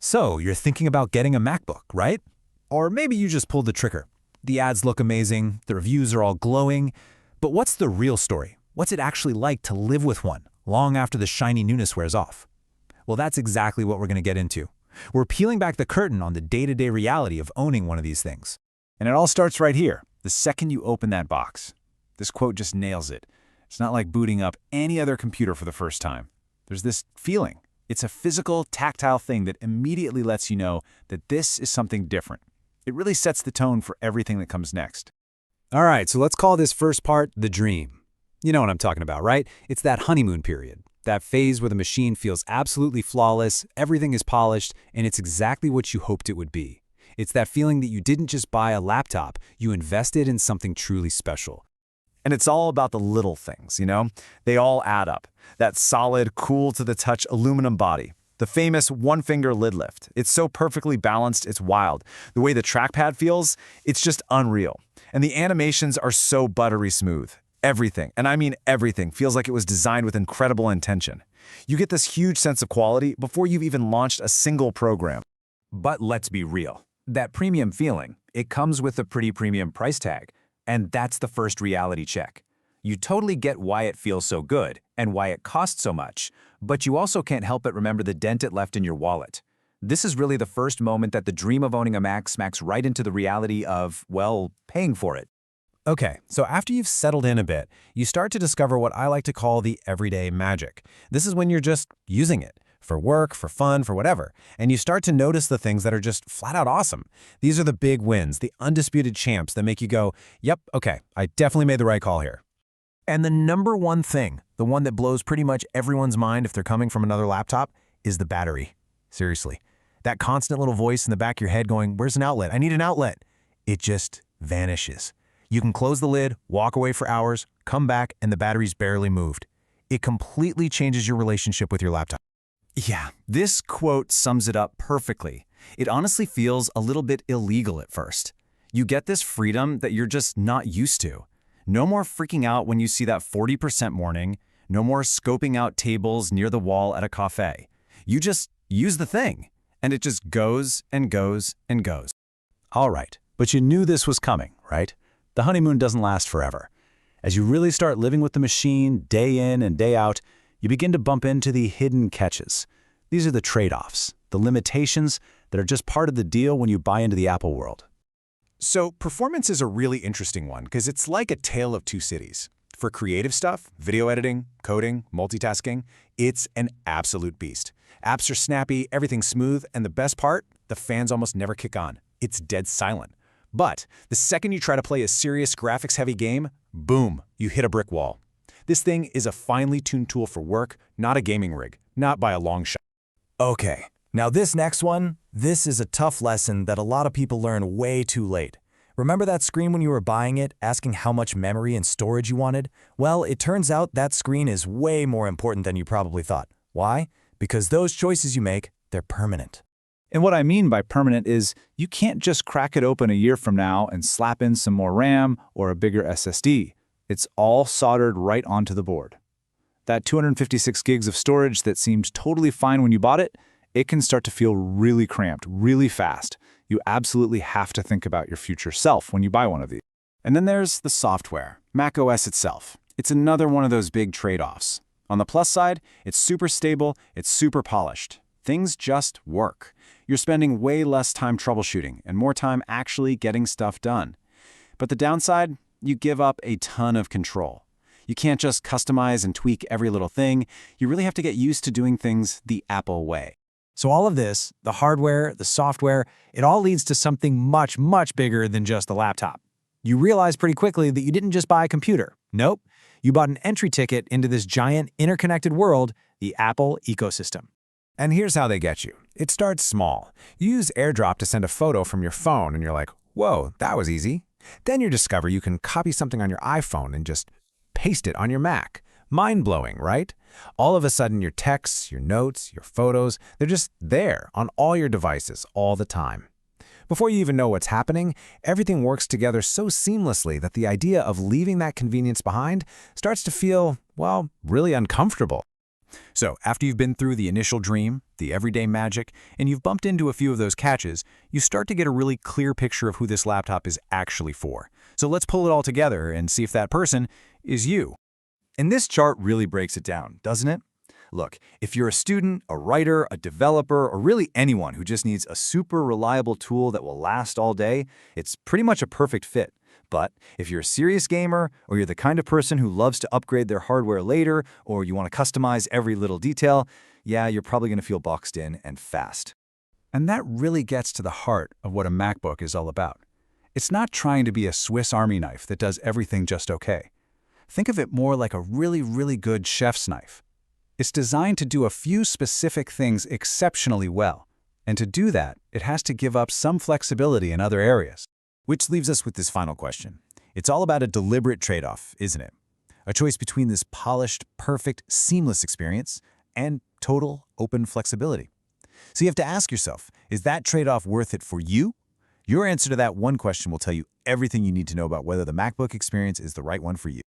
So, you're thinking about getting a MacBook, right? Or maybe you just pulled the trigger. The ads look amazing, the reviews are all glowing, but what's the real story? What's it actually like to live with one, long after the shiny newness wears off? Well, that's exactly what we're going to get into. We're peeling back the curtain on the day-to-day reality of owning one of these things. And it all starts right here, the second you open that box. This quote just nails it. It's not like booting up any other computer for the first time. There's this feeling. It's a physical, tactile thing that immediately lets you know that this is something different. It really sets the tone for everything that comes next. All right, so let's call this first part the dream. You know what I'm talking about, right? It's that honeymoon period, that phase where the machine feels absolutely flawless, everything is polished, and it's exactly what you hoped it would be. It's that feeling that you didn't just buy a laptop, you invested in something truly special. And it's all about the little things, you know? They all add up. That solid, cool-to-the-touch aluminum body. The famous one-finger lid lift. It's so perfectly balanced, it's wild. The way the trackpad feels, it's just unreal. And the animations are so buttery smooth. Everything, and I mean everything, feels like it was designed with incredible intention. You get this huge sense of quality before you've even launched a single program. But let's be real. That premium feeling, it comes with a pretty premium price tag. And that's the first reality check. You totally get why it feels so good and why it costs so much, but you also can't help but remember the dent it left in your wallet. This is really the first moment that the dream of owning a Mac smacks right into the reality of, well, paying for it. Okay, so after you've settled in a bit, you start to discover what I like to call the everyday magic. This is when you're just using it. For work, for fun, for whatever. And you start to notice the things that are just flat out awesome. These are the big wins, the undisputed champs that make you go, yep, okay, I definitely made the right call here. And the number one thing, the one that blows pretty much everyone's mind if they're coming from another laptop, is the battery. Seriously. That constant little voice in the back of your head going, where's an outlet? I need an outlet. It just vanishes. You can close the lid, walk away for hours, come back, and the battery's barely moved. It completely changes your relationship with your laptop. Yeah, this quote sums it up perfectly. It honestly feels a little bit illegal at first. You get this freedom that you're just not used to. No more freaking out when you see that 40% warning, no more scoping out tables near the wall at a cafe. You just use the thing, and it just goes and goes and goes. All right, but you knew this was coming, right? The honeymoon doesn't last forever. As you really start living with the machine day in and day out, you begin to bump into the hidden catches. These are the trade-offs, the limitations that are just part of the deal when you buy into the Apple world. So performance is a really interesting one because it's like a tale of two cities. For creative stuff, video editing, coding, multitasking, it's an absolute beast. Apps are snappy, everything's smooth, and the best part, the fans almost never kick on. It's dead silent. But the second you try to play a serious graphics-heavy game, boom, you hit a brick wall. This thing is a finely tuned tool for work, not a gaming rig, not by a long shot. Okay, now this next one, this is a tough lesson that a lot of people learn way too late. Remember that screen when you were buying it, asking how much memory and storage you wanted? Well, it turns out that screen is way more important than you probably thought. Why? Because those choices you make, they're permanent. And what I mean by permanent is you can't just crack it open a year from now and slap in some more RAM or a bigger SSD. It's all soldered right onto the board. That 256 gigs of storage that seemed totally fine when you bought it, it can start to feel really cramped, really fast. You absolutely have to think about your future self when you buy one of these. And then there's the software, macOS itself. It's another one of those big trade-offs. On the plus side, it's super stable, it's super polished. Things just work. You're spending way less time troubleshooting and more time actually getting stuff done. But the downside? You give up a ton of control. You can't just customize and tweak every little thing. You really have to get used to doing things the Apple way. So all of this, the hardware, the software, it all leads to something much, much bigger than just the laptop. You realize pretty quickly that you didn't just buy a computer. Nope, you bought an entry ticket into this giant interconnected world, the Apple ecosystem. And here's how they get you. It starts small. You use AirDrop to send a photo from your phone and you're like, whoa, that was easy. Then you discover you can copy something on your iPhone and just paste it on your Mac. Mind-blowing, right? All of a sudden, your texts, your notes, your photos, they're just there on all your devices all the time. Before you even know what's happening, everything works together so seamlessly that the idea of leaving that convenience behind starts to feel, well, really uncomfortable. So after you've been through the initial dream, the everyday magic, and you've bumped into a few of those catches, you start to get a really clear picture of who this laptop is actually for. So let's pull it all together and see if that person is you. And this chart really breaks it down, doesn't it? Look, if you're a student, a writer, a developer, or really anyone who just needs a super reliable tool that will last all day, it's pretty much a perfect fit. But if you're a serious gamer, or you're the kind of person who loves to upgrade their hardware later, or you want to customize every little detail, yeah, you're probably going to feel boxed in and fast. And that really gets to the heart of what a MacBook is all about. It's not trying to be a Swiss Army knife that does everything just okay. Think of it more like a really, really good chef's knife. It's designed to do a few specific things exceptionally well, and to do that, it has to give up some flexibility in other areas. Which leaves us with this final question. It's all about a deliberate trade-off, isn't it? A choice between this polished, perfect, seamless experience and total open flexibility. So you have to ask yourself, is that trade-off worth it for you? Your answer to that one question will tell you everything you need to know about whether the MacBook experience is the right one for you.